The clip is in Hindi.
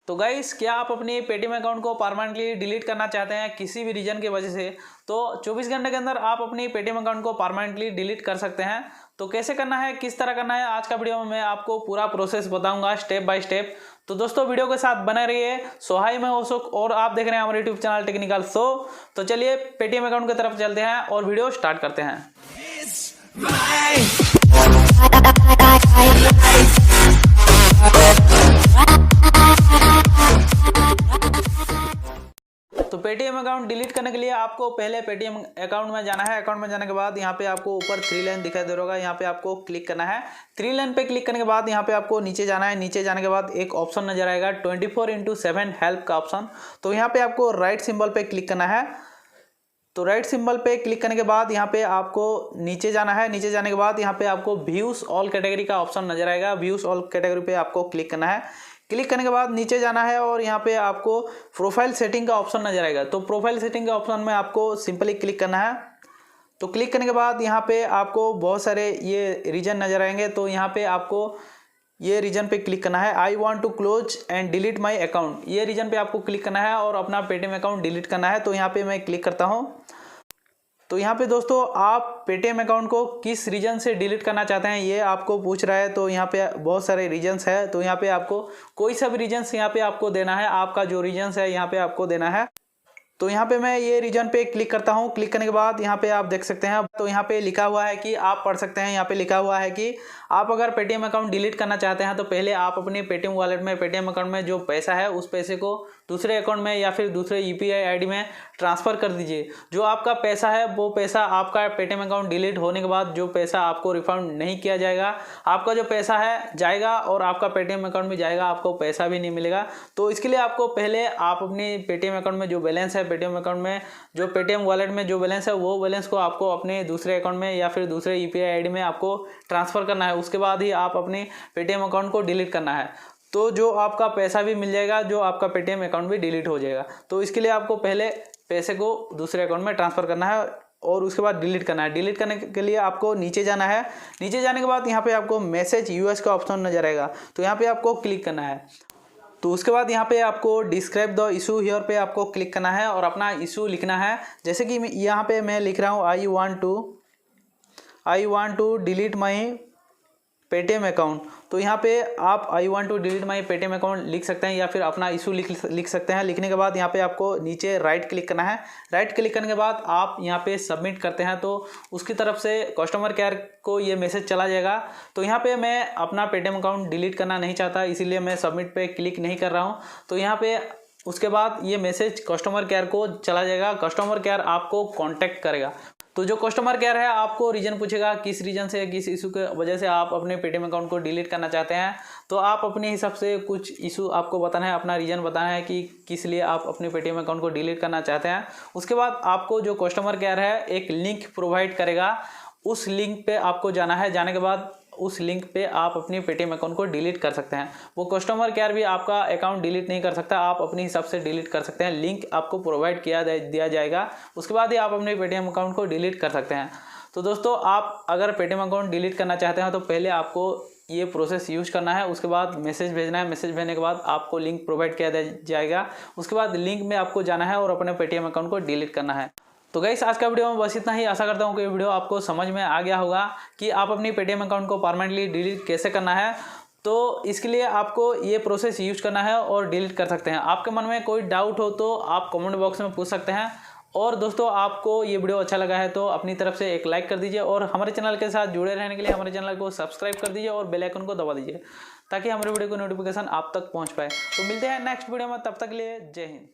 तो गाइस, क्या आप अपने पेटीएम अकाउंट को परमानेंटली डिलीट करना चाहते हैं किसी भी रीजन की वजह से? तो 24 घंटे के अंदर आप अपनी पेटीएम अकाउंट को परमानेंटली डिलीट कर सकते हैं। तो कैसे करना है, किस तरह करना है, आज का वीडियो में मैं आपको पूरा प्रोसेस बताऊंगा स्टेप बाय स्टेप। तो दोस्तों वीडियो के साथ बने रहिए। सो हाय, मैं अशोक और आप देख रहे हैं हमारे यूट्यूब चैनल टेक्निकल शो। तो चलिए पेटीएम अकाउंट की तरफ चलते हैं और वीडियो स्टार्ट करते हैं। तो पेटीएम अकाउंट डिलीट करने के लिए आपको पहले पेटीएम अकाउंट में जाना है। अकाउंट में जाने के बाद यहाँ पे आपको ऊपर 3 लाइन दिखाई दे रहा होगा, यहाँ पे आपको क्लिक करना है। 3 लाइन पे क्लिक करने के बाद यहाँ पे आपको नीचे जाना है। नीचे जाने के बाद एक ऑप्शन नजर आएगा 24/7 हेल्प का ऑप्शन। तो यहाँ पे आपको राइट सिंबल पे क्लिक करना है। तो राइट सिंबल पे क्लिक करने के बाद यहाँ पे आपको नीचे जाना है। नीचे जाने के बाद यहाँ पे आपको व्यूज ऑल कैटेगरी का ऑप्शन नजर आएगा। व्यूज ऑल कैटेगरी पे आपको क्लिक करना है। क्लिक करने के बाद नीचे जाना है और यहाँ पे आपको प्रोफाइल सेटिंग का ऑप्शन नजर आएगा। तो प्रोफाइल सेटिंग के ऑप्शन में आपको सिंपली क्लिक करना है। तो क्लिक करने के बाद यहाँ पे आपको बहुत सारे ये रीजन नजर आएंगे। तो यहाँ पे आपको ये रीजन पे क्लिक करना है। I want to close and delete my account, ये रीजन पे आपको क्लिक करना है और अपना पेटीएम अकाउंट डिलीट करना है। तो यहाँ पे मैं क्लिक करता हूँ। तो यहाँ पे दोस्तों आप पेटीएम अकाउंट को किस रीजन से डिलीट करना चाहते हैं ये आपको पूछ रहा है। तो यहाँ पे बहुत सारे रीजन्स है। तो यहाँ पे आपको कोई सा भी रीजन्स यहाँ पे आपको देना है। आपका जो रीजन्स है यहाँ पे आपको देना है। तो यहाँ पे मैं ये रीजन पे क्लिक करता हूँ। क्लिक करने के बाद यहाँ पे आप देख सकते हैं। तो यहाँ पे लिखा हुआ है कि आप पढ़ सकते हैं। यहाँ पे लिखा हुआ है कि आप अगर पेटीएम अकाउंट डिलीट करना चाहते हैं तो पहले आप अपने पेटीएम वॉलेट में पेटीएम अकाउंट में जो पैसा है उस पैसे को दूसरे अकाउंट में या फिर दूसरे यूपीआई आईडी में ट्रांसफ़र कर दीजिए। जो आपका पैसा है वो पैसा आपका पेटीएम अकाउंट डिलीट होने के बाद जो पैसा आपको रिफंड नहीं किया जाएगा। आपका जो पैसा है जाएगा और आपका पेटीएम अकाउंट में जाएगा, आपको पैसा भी नहीं मिलेगा। तो इसके लिए आपको पहले आप अपनी पेटीएम अकाउंट में जो बैलेंस है, पेटीएम अकाउंट में जो पेटीएम वॉलेट में जो बैलेंस है वो बैलेंस को आपको अपने दूसरे अकाउंट में या फिर दूसरे यूपीआई आईडी में आपको ट्रांसफ़र करना है। उसके बाद ही आप अपने पेटीएम अकाउंट को डिलीट करना है। तो जो आपका पैसा भी मिल जाएगा, जो आपका पेटीएम अकाउंट भी डिलीट हो जाएगा। तो इसके लिए आपको पहले पैसे को दूसरे अकाउंट में ट्रांसफ़र करना है और उसके बाद डिलीट करना है। डिलीट करने के लिए आपको नीचे जाना है। नीचे जाने के बाद यहाँ पे आपको मैसेज यूएस का ऑप्शन नजर आएगा। तो यहाँ पे आपको क्लिक करना है। तो उसके बाद यहाँ पे आपको डिस्क्राइब द इशू हियर पे आपको क्लिक करना है और अपना इशू लिखना है। जैसे कि यहाँ पे मैं लिख रहा हूँ I want to delete my Paytm account. तो यहाँ पे आप I want to delete my Paytm account लिख सकते हैं या फिर अपना इशू लिख सकते हैं। लिखने के बाद यहाँ पे आपको नीचे राइट क्लिक करना है। राइट क्लिक करने के बाद आप यहाँ पे सबमिट करते हैं तो उसकी तरफ से कस्टमर केयर को ये मैसेज चला जाएगा। तो यहाँ पे मैं अपना पेटीएम अकाउंट डिलीट करना नहीं चाहता, इसीलिए मैं सबमिट पे क्लिक नहीं कर रहा हूँ। तो यहाँ पे उसके बाद ये मैसेज कस्टमर केयर को चला जाएगा। कस्टमर केयर आपको कॉन्टैक्ट करेगा। तो जो कस्टमर केयर है आपको रीजन पूछेगा किस रीजन से, किस इशू के वजह से आप अपने पेटीएम अकाउंट को डिलीट करना चाहते हैं। तो आप अपने हिसाब से कुछ इशू आपको बताना है, अपना रीजन बताना है कि किस लिए आप अपने पेटीएम अकाउंट को डिलीट करना चाहते हैं। उसके बाद आपको जो कस्टमर केयर है एक लिंक प्रोवाइड करेगा, उस लिंक पे आपको जाना है। जाने के बाद उस लिंक पे आप अपनी पेटीएम अकाउंट को डिलीट कर सकते हैं। वो कस्टमर केयर भी आपका अकाउंट डिलीट नहीं कर सकता, आप अपने हिसाब से डिलीट कर सकते हैं। लिंक आपको प्रोवाइड दिया जाएगा, उसके बाद ही आप अपने पेटीएम अकाउंट को डिलीट कर सकते हैं। तो दोस्तों, आप अगर पेटीएम अकाउंट डिलीट करना चाहते हैं तो पहले आपको ये प्रोसेस यूज करना है। उसके बाद मैसेज भेजना है। मैसेज भेजने के बाद आपको लिंक प्रोवाइड किया जाएगा। उसके बाद लिंक में आपको जाना है और अपने पेटीएम अकाउंट को डिलीट करना है। तो गाइस, आज का वीडियो में बस इतना ही। आशा करता हूँ कि वीडियो आपको समझ में आ गया होगा कि आप अपनी पेटीएम अकाउंट को परमानेंटली डिलीट कैसे करना है। तो इसके लिए आपको ये प्रोसेस यूज करना है और डिलीट कर सकते हैं। आपके मन में कोई डाउट हो तो आप कमेंट बॉक्स में पूछ सकते हैं। और दोस्तों, आपको ये वीडियो अच्छा लगा है तो अपनी तरफ से एक लाइक कर दीजिए और हमारे चैनल के साथ जुड़े रहने के लिए हमारे चैनल को सब्सक्राइब कर दीजिए और बेल आइकन को दबा दीजिए ताकि हमारे वीडियो को नोटिफिकेशन आप तक पहुँच पाए। तो मिलते हैं नेक्स्ट वीडियो में, तब तक के लिए जय हिंद।